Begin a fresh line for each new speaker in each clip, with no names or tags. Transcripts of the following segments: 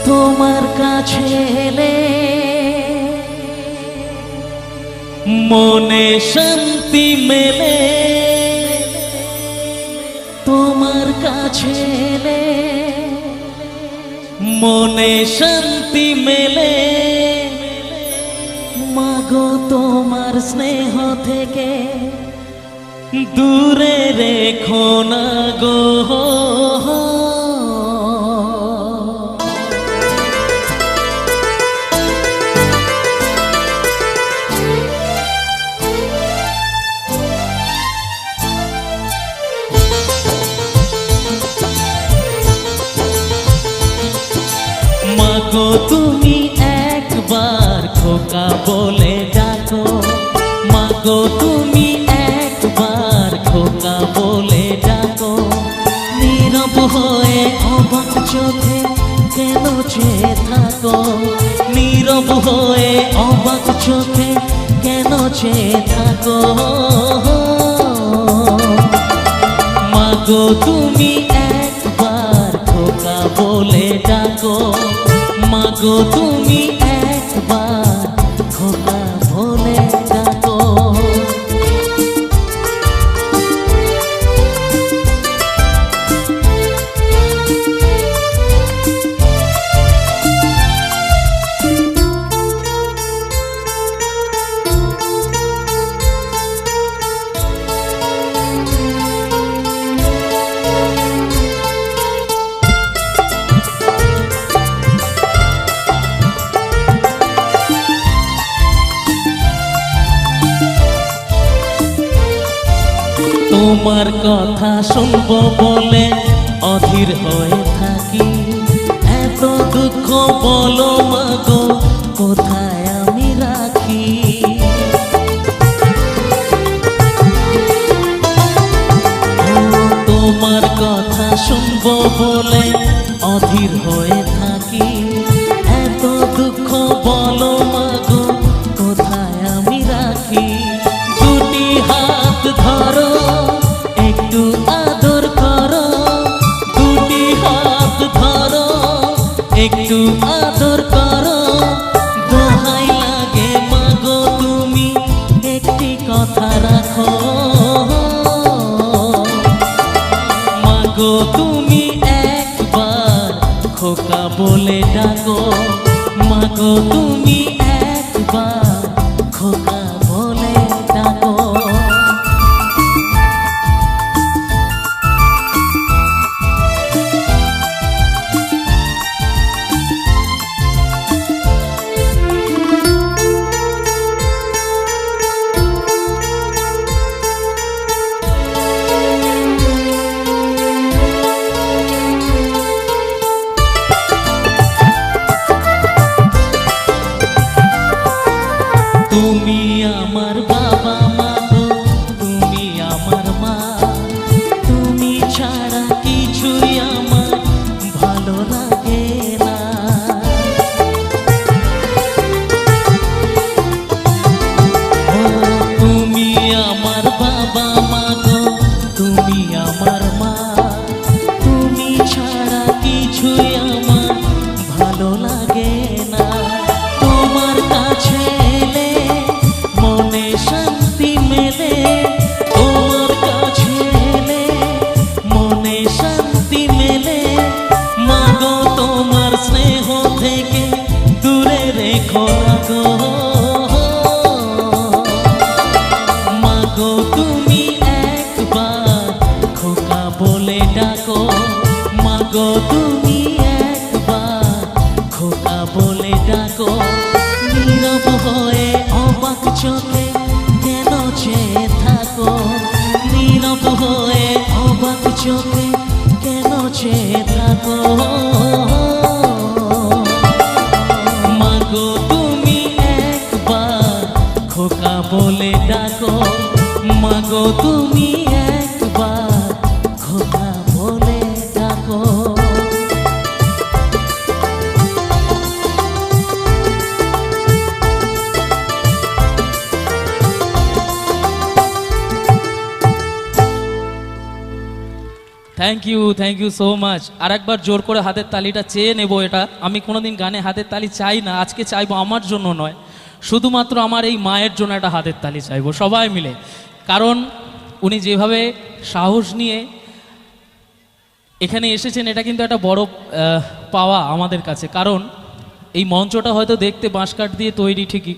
তোমার কাছে এলে মনে শান্তি মেলে, তোমার কাছে এলে মনে শান্তি মেলে। মাগো তোমার স্নেহ থেকে দূরে রেখো না গো। মাগো তুমি একবার খোকা বলে ডাকো, মাগো তুমি একবার খোকা বলে ডাকো। নীরব হয়ে অবাক চোখে কেন চেয়ে থাকো, নীরব হয়ে অবাক চোখে কেন চেয়ে থাকো। মাগো তুমি একবার খোকা বলে ডাকো, মাগো তুমি একবার খোকা বলে ডাকো। তোমার কথা শুনবো বলে অধীর হয়ে থাকি, এত দুঃখ বলো মাগো কোথায় আমি রাখি। তোমার কথা শুনবো বলে অধীর হয়ে থাকি, এত দুঃখ বলো মাগো কোথায় আমি রাখি। দুটি হাত ধরো একটু আদর করো, দুটি হাত ধরো একটু আদর করো। দোহাই লাগে মাগো তুমি একটি কথা রাখো, মাগো তুমি একবার খোকা বলে ডাকো, মাগো তুমি একবার খোকা বলে ডাকো। তুমি আমার বাবা মা গো, তুমি আমার মা, তুমি ছাড়া কিছুই আমার ভালো লাগে না। ও তুমি আমার বাবা মা গো, তুমি আমার মা, তুমি ছাড়া কিছুই আমার ভালো লাগে না। তোমার কাছে এলে মনে শান্তি মেলে, তোমার কাছে এলে মনে শান্তি মেলে। মাগো তোমার স্নেহ থেকে দূরে রেখো না গো। মাগো তুমি একবার খোকা বলে ডাকো, মাগো তুমি একবার খোকা বলে ডাকো। নীরব হয়ে অবাক চোখে কেন চেয়ে থাকো, নীরব হয়ে অবাক চোখে কেন চেয়ে থাকো। মাগো তুমি একবার খোকা বলে ডাকো, মাগো তুমি একবার খোকা বলে ডাকো। Thank you so much. আর একবার জোর করে হাতের তালিটা চেয়ে নেব। এটা আমি কোনোদিন গানে হাতের তালি চাই না, আজকে চাইবো, আমার জন্য নয়, শুধুমাত্র আমার এই মায়ের জন্য একটা হাতের তালি চাইবো সবাই মিলে। কারণ উনি যেভাবে সাহস নিয়ে এখানে এসেছেন, এটা কিন্তু একটা বড় পাওয়া আমাদের কাছে। কারণ এই মঞ্চটা হয়তো দেখতে বাঁশকাঠ দিয়ে তৈরি ঠিকই,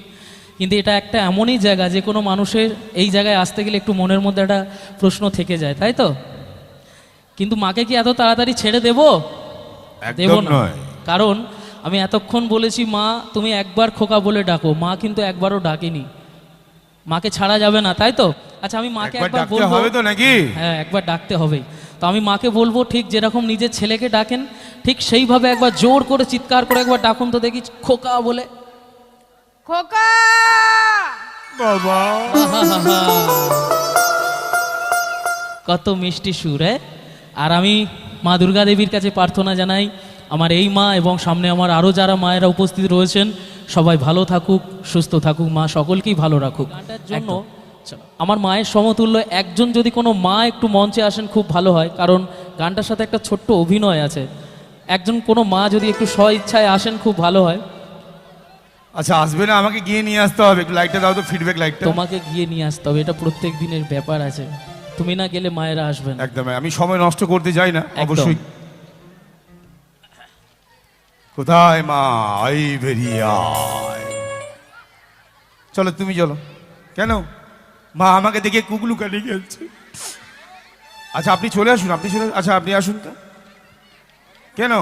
কিন্তু এটা একটা এমনই জায়গা যে কোনো মানুষের এই জায়গায় আসতে গেলে একটু মনের মধ্যে একটা প্রশ্ন থেকে যায়, তাই তো? কিন্তু মাকে কি এত তাড়াতাড়ি ছেড়ে দেব? দেব না। কারণ আমি এতক্ষণ বলেছি মা তুমি একবার খোকা বলে ডাকো, মা কিন্তু একবারও ডাকেনি। মাকে ছাড়া যাবে না, তাই তো? আচ্ছা আমি মাকে একবার বলবো,
হবে তো নাকি?
হ্যাঁ একবার ডাকতে হবেই। তো আমি মাকে বলবো ঠিক যেরকম নিজের ছেলেকে ডাকেন ঠিক সেইভাবে একবার জোর করে চিৎকার করে একবার ডাকুন তো দেখি, খোকা বলে।
খোকা
বাবা
কত মিষ্টি সুর। আর আমি মা দুর্গা দেবীর কাছে প্রার্থনা জানাই আমার এই মা এবং সামনে আমার আরও যারা মায়েরা উপস্থিত রয়েছেন সবাই ভালো থাকুক, সুস্থ থাকুক, মা সকলকেই ভালো রাখুক। গানটার জন্য আমার মায়ের সমতুল্য একজন যদি কোনো মা একটু মঞ্চে আসেন খুব ভালো হয়, কারণ গানটার সাথে একটা ছোট্ট অভিনয় আছে। একজন কোনো মা যদি একটু স্ব ইচ্ছায় আসেন খুব ভালো হয়।
আচ্ছা আসবে না, আমাকে গিয়ে নিয়ে আসতে হবে। একটু লাইটটা দাও তো, ফিডব্যাক লাইটটা।
তোমাকে গিয়ে নিয়ে আসতে হবে, এটা প্রত্যেক দিনের ব্যাপার আছে। তুমি না গেলে মায়েরা আসবেন।
একদম, আমি সময় নষ্ট করতে যাই না অবশ্যই। কোথায় মা? এই বেরিয়ে আয়। চলো তুমি চলো। কেন মা আমাকে দেখে কুকলু কানি খেলছে? আচ্ছা আপনি চলে আসুন, আচ্ছা আপনি আসুন তো। কেন?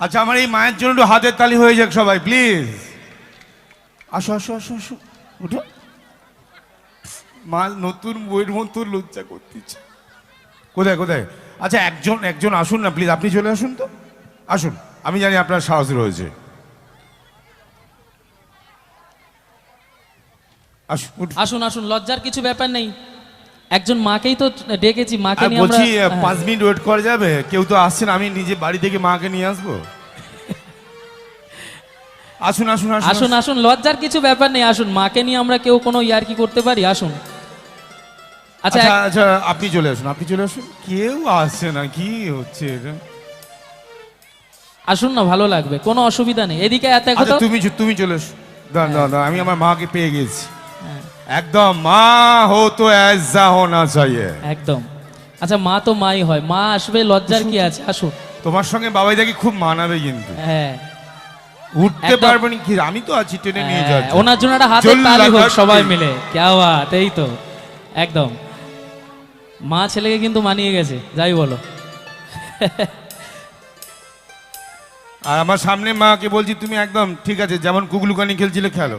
আচ্ছা আমার এই মায়ের জন্য একটু হাতের তালি হয়ে যাক সবাই প্লিজ। আসো আসো আসো আসো, উঠো। মা নতুন বইয়ের মতো লজ্জা করতেছে। কোথায় কোথায়? আচ্ছা একজন আসুন না প্লিজ, আপনি চলে আসুন তো, আসুন। আমি জানি আপনার সাহস রয়েছে।
আসুন আসুন, লজ্জার কিছু ব্যাপার নেই। একজন মাকেই তো ডেকেছি, মাকে নিয়ে আমরা।
বলছি 5 মিনিট ওয়েট করা যাবে? কেউ তো আসছে না, আমি নিজে বাড়ি থেকে মাকে নিয়ে আসবো। আসুন আসুন
আসুন আসুন, লজ্জার কিছু ব্যাপার নেই, আসুন। মাকে নিয়ে আমরা কেউ কোনো ইয়ার্কি করতে পারি, আসুন। আচ্ছা
আচ্ছা আপনি চলে আসুন, কেউ আসছে না, কি হচ্ছে এটা?
আসুন না, ভালো লাগবে, কোনো অসুবিধা নেই। এদিকে এত
আচ্ছা তুমি চলে এসো। দাঁড়ান, আমি আমার মাকে পেয়ে গেছি। একদম মা হো তো ऐसा होना चाहिए।
একদম। আচ্ছা মা তো মাই হয়, মা আসবে, লজ্জার কি আছে? আসুন।
তোমার সঙ্গে বাবাইদাকে খুব মানাবে কিন্তু।
হ্যাঁ
উঠতে পারবেন কি? আমি তো আছি, টেনে নিয়ে যাচ্ছি।
ওনার জন্য একটা হাতের তালি হোক সবাই মিলে। क्या बात, এই তো একদম। মা ছেলেকে কিন্তু মানিয়ে গেছে, যাই বলো।
আর আমার সামনে মাকে বলছি তুমি একদম ঠিক আছে, যেমন কুগলুকানি খেলছিলে খেলো।